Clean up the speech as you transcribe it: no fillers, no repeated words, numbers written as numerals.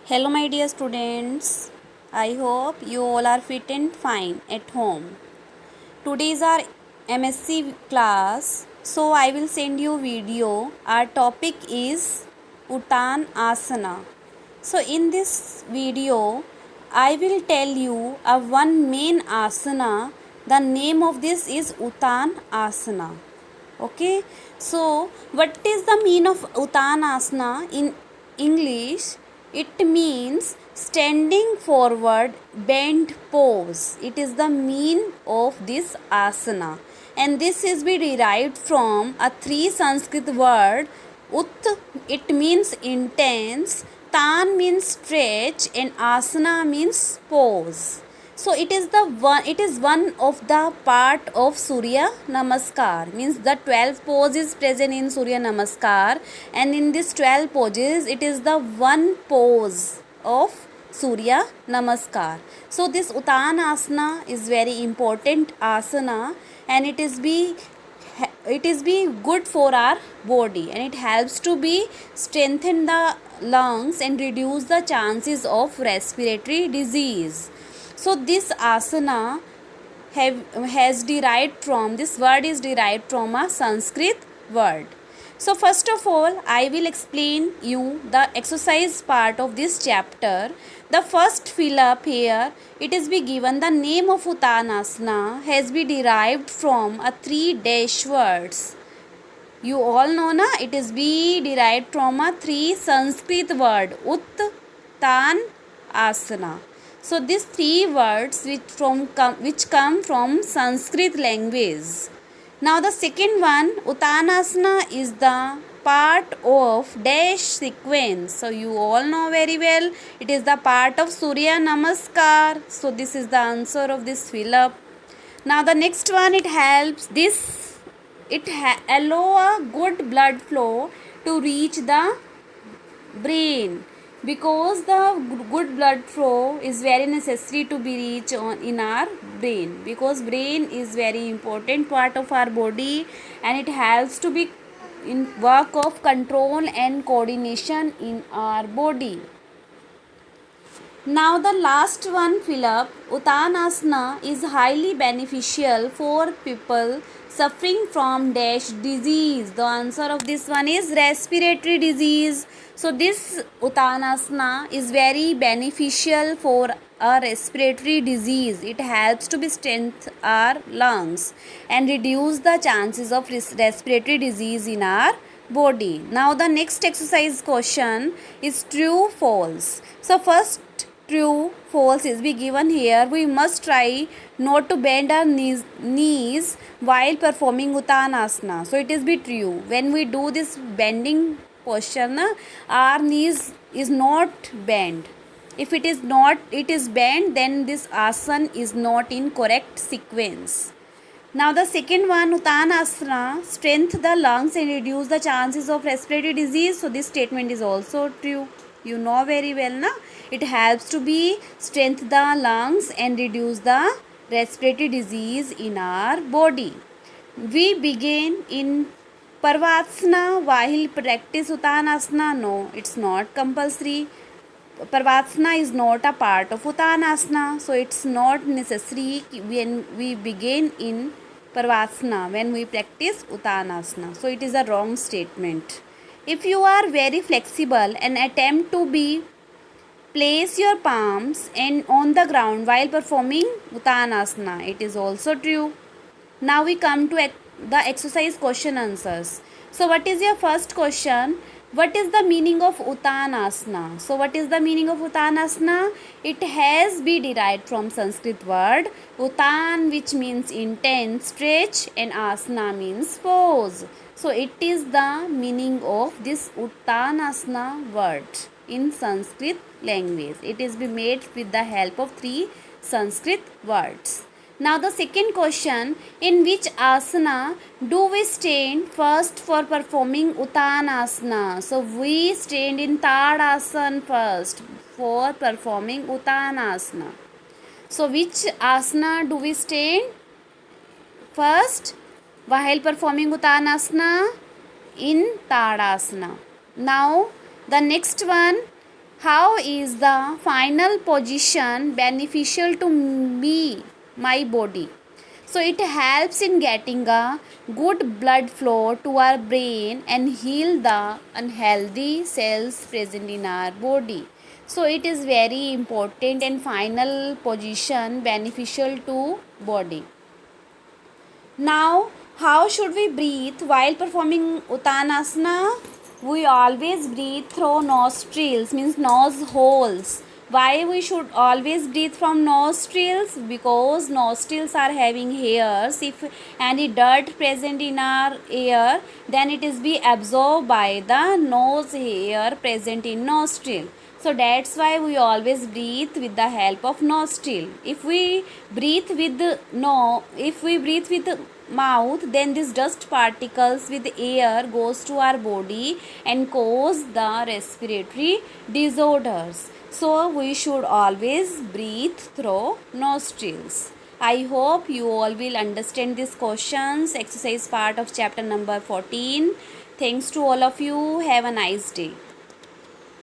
Hello, my dear students. I hope you all are fit and fine at home. Today is our MSc class, so I will send you video. Our topic is Uttan Asana. So in this video, I will tell you a one main asana. The name of this is Uttan Asana. Okay, so what is the meaning of Uttanasana in English? It means standing forward, bent pose. It is the meaning of this asana, and this is be derived from a three Sanskrit word. Ut, it means intense, Tan means stretch, and asana means pose. So it is one of the part of Surya Namaskar, means the 12 poses present in Surya Namaskar, and in this 12 poses it is the one pose of Surya Namaskar. So this Uttanasana is very important asana, and it is be good for our body, and it helps to be strengthen the lungs and reduce the chances of respiratory disease. So this asana has derived from, this word is derived from a Sanskrit word. So first of all, I will explain you the exercise part of this chapter. The first fill up here, it is be given the name of Uttanasana has be derived from a three dash words. You all know na, it is be derived from a three Sanskrit word, Ut, Tan, Asana. So these three words which come from Sanskrit language. Now the second one, Uttanasana, is the part of dash sequence. So you all know very well, it is the part of Surya Namaskar. So this is the answer of this fill up. Now the next one, it helps this, allow a good blood flow to reach the brain, because the good blood flow is very necessary to be reached in our brain, because brain is very important part of our body, and it helps to be in work of control and coordination in our body. Now the last one fill up, Uttanasana is highly beneficial for people suffering from dash disease. The answer of this one is respiratory disease. So this Uttanasana is very beneficial for a respiratory disease. It helps to be strengthen our lungs and reduce the chances of respiratory disease in our body. Now the next exercise question is true false. So first true false is be given here. We must try not to bend our knees while performing Uttanasana. So it is be true. When we do this bending posture, our knees is not bent. If it is not, it is bent, then this asana is not in correct sequence. Now the second one, Uttanasana strengthen the lungs and reduce the chances of respiratory disease. So this statement is also true. You know very well, na? It helps to be strengthen the lungs and reduce the respiratory disease in our body. We begin in Parvatsana while practice Uttanasana. No, it's not compulsory. Parvatsana is not a part of Uttanasana, so it's not necessary when we begin in Parvatsana when we practice Uttanasana. So it is a wrong statement. If you are very flexible and attempt to be place your palms and on the ground while performing Uttanasana, it is also true. Now we come to the exercise question answers. So what is your first question? What is the meaning of Uttanasana? So what is the meaning of Uttanasana? It has been derived from Sanskrit word Uttan, which means intense stretch, and asana means pose. So it is the meaning of this Uttanasana word in Sanskrit language. It is be made with the help of three Sanskrit words. Now the second question, in which asana do we stand first for performing Uttanasana? So we stand in Tadasana first for performing Uttanasana. So which asana do we stand first while performing Uttanasana? In Tadasana. Now the next one, How is the final position beneficial to me, my body? So it helps in getting a good blood flow to our brain and heal the unhealthy cells present in our body. So it is very important and final position beneficial to body. Now, how should we breathe while performing Uttanasana? We always breathe through nostrils, means nose holes. Why we should always breathe from nostrils? Because nostrils are having hairs. If any dirt present in our air, then it is be absorbed by the nose hair present in nostril. So that's why we always breathe with the help of nostril. If we breathe with mouth, then these dust particles with air goes to our body and cause the respiratory disorders. So we should always breathe through nostrils. I hope you all will understand these questions. Exercise part of chapter number 14. Thanks to all of you. Have a nice day.